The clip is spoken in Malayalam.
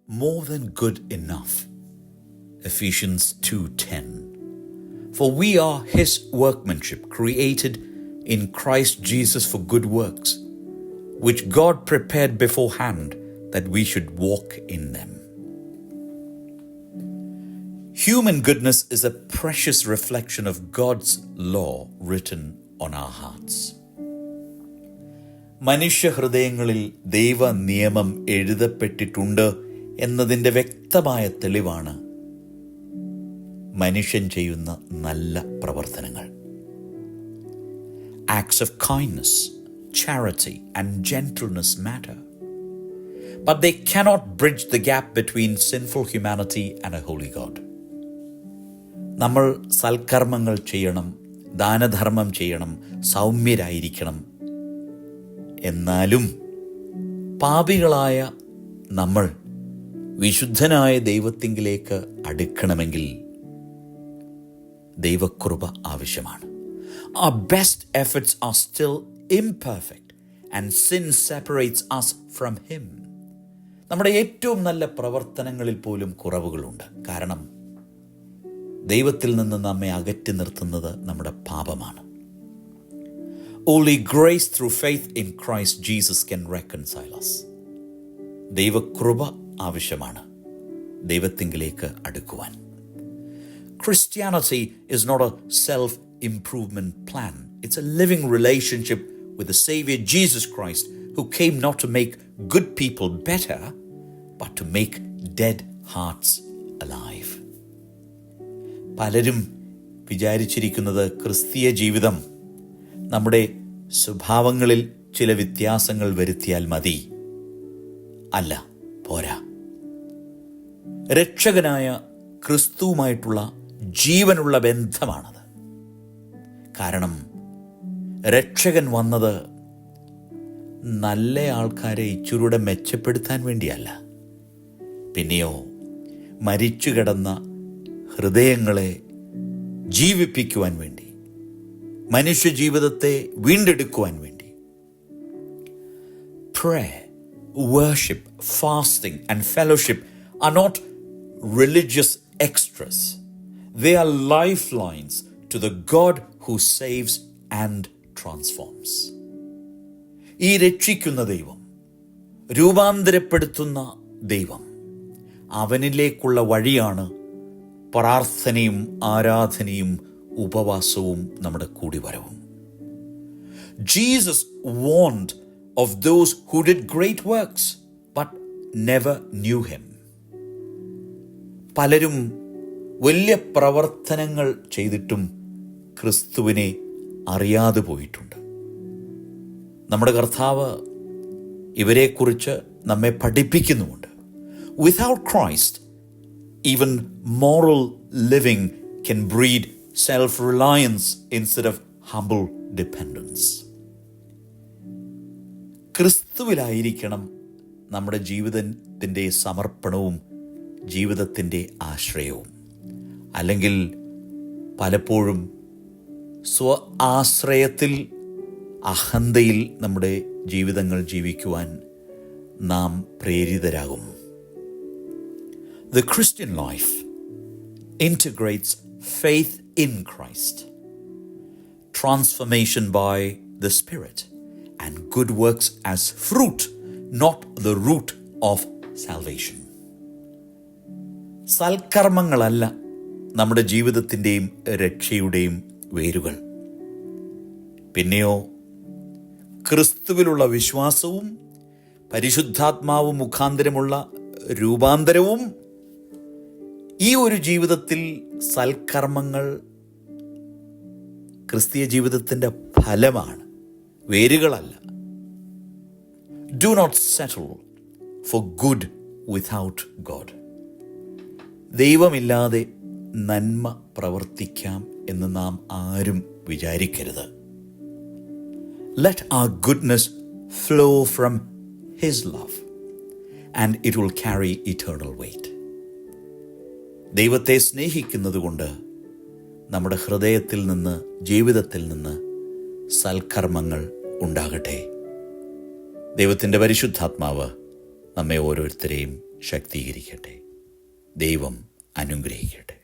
more than good enough. Ephesians 2:10. For we are his workmanship, created in Christ Jesus for good works, which God prepared beforehand that we should walk in them. Human goodness is a precious reflection of God's law written on our hearts. മനുഷ്യഹൃദയങ്ങളിൽ ദൈവ നിയമം എഴുതപ്പെട്ടിട്ടുണ്ട് എന്നതിൻ്റെ വ്യക്തമായ തെളിവാണ് മനുഷ്യൻ ചെയ്യുന്ന നല്ല പ്രവർത്തനങ്ങൾ. Acts of kindness, charity and gentleness matter, but they cannot bridge the gap between sinful humanity and a holy God. നമ്മൾ സൽക്കർമ്മങ്ങൾ ചെയ്യണം, ദാനധർമ്മം ചെയ്യണം, സൗമ്യരായിരിക്കണം. എന്നാലും പാപികളായ നമ്മൾ വിശുദ്ധനായ ദൈവത്തിങ്കിലേക്ക് അടുക്കണമെങ്കിൽ ദൈവകൃപ ആവശ്യമാണ്. Our best efforts are still imperfect and sin separates us from him. നമ്മുടെ ഏറ്റവും നല്ല പ്രവർത്തനങ്ങളിൽ പോലും കുറവുകളുണ്ട്. കാരണം ദൈവത്തിൽ നിന്ന് നമ്മെ അകറ്റി നിർത്തുന്നത് നമ്മുടെ പാപമാണ്. Only grace through faith in Christ Jesus can reconcile us. ദൈവകൃപ ആവശ്യമാണ് ദൈവത്തിങ്കിലേക്ക് അടുക്കുവാൻ. Christianity is not a self-improvement plan. It's a living relationship with the Savior Jesus Christ, who came not to make good people better, but to make dead hearts alive. പലരും വിചാരിച്ചിരിക്കുന്നത് ക്രിസ്തീയ ജീവിതം നമ്മുടെ സ്വഭാവങ്ങളിൽ ചില വ്യത്യാസങ്ങൾ വരുത്തിയാൽ മതി. അല്ല, പോരാ. രക്ഷകനായ ക്രിസ്തുവുമായിട്ടുള്ള ജീവനുള്ള ബന്ധമാണത്. കാരണം രക്ഷകൻ വന്നത് നല്ല ആൾക്കാരെ ഇച്ചിരൂടെ മെച്ചപ്പെടുത്താൻ വേണ്ടിയല്ല, പിന്നെയോ മരിച്ചു കിടന്ന ഹൃദയങ്ങളെ ജീവിപ്പിക്കുവാൻ വേണ്ടി, മനുഷ്യജീവിതത്തെ വീണ്ടെടുക്കുവാൻ വേണ്ടി. Prayer, worship, fasting and fellowship are not religious extras. They are lifelines to the God who saves and transforms. ഈ രക്ഷിക്കുന്ന ദൈവം, രൂപാന്തരപ്പെടുത്തുന്ന ദൈവം, അവനിലേക്കുള്ള വഴിയാണ് പ്രാർത്ഥനയും ആരാധനയും ഉപവാസവും നമ്മുടെ കൂടിവരവും. Jesus warned of those who did great works but never knew him. പലരും വലിയ പ്രവർത്തനങ്ങൾ ചെയ്തിട്ടും ക്രിസ്തുവിനെ അറിയാതെ പോയിട്ടുണ്ട്. നമ്മുടെ കർത്താവ് ഇവരെക്കുറിച്ച് നമ്മെ പഠിപ്പിക്കുന്നുമുണ്ട്. Without Christ, even moral living can breed self-reliance instead of humble dependence. ക്രിസ്തുവിലായിരിക്കണം നമ്മുടെ ജീവിതത്തിൻ്റെ സമർപ്പണവും ജീവിതത്തിൻ്റെ ആശ്രയവും. അല്ലെങ്കിൽ പലപ്പോഴും ആശ്രയത്തിൽ, അഹന്തയിൽ നമ്മുടെ ജീവിതങ്ങൾ ജീവിക്കുവാൻ നാം പ്രേരിതരാകും. The Christian life integrates faith in Christ, transformation by the Spirit, and good works as fruit, not the root of salvation. സൽക്കർമ്മങ്ങളല്ല നമ്മുടെ ജീവിതത്തിൻ്റെയും രക്ഷയുടെയും വേരുകൾ. പിന്നെയോ ക്രിസ്തുവിലുള്ള വിശ്വാസവും പരിശുദ്ധാത്മാവും മുഖാന്തരമുള്ള രൂപാന്തരവും. ഈ ഒരു ജീവിതത്തിൽ സൽക്കർമ്മങ്ങൾ ക്രിസ്തീയ ജീവിതത്തിൻ്റെ ഫലമാണ്, വേരുകളല്ല. Do not settle for good without God. ദൈവമില്ലാതെ നന്മ പ്രവർത്തിക്കാം എന്ന് നാം ആരും വിചാരിക്കരുത്. Let our goodness flow from His love and it will carry eternal weight. ദൈവത്തെ സ്നേഹിക്കുന്നത് കൊണ്ട് നമ്മുടെ ഹൃദയത്തിൽ നിന്ന്, ജീവിതത്തിൽ നിന്ന് സൽക്കർമ്മങ്ങൾ ഉണ്ടാകട്ടെ. ദൈവത്തിൻ്റെ പരിശുദ്ധാത്മാവ് നമ്മെ ഓരോരുത്തരെയും ശക്തീകരിക്കട്ടെ. ദൈവം അനുഗ്രഹിക്കട്ടെ.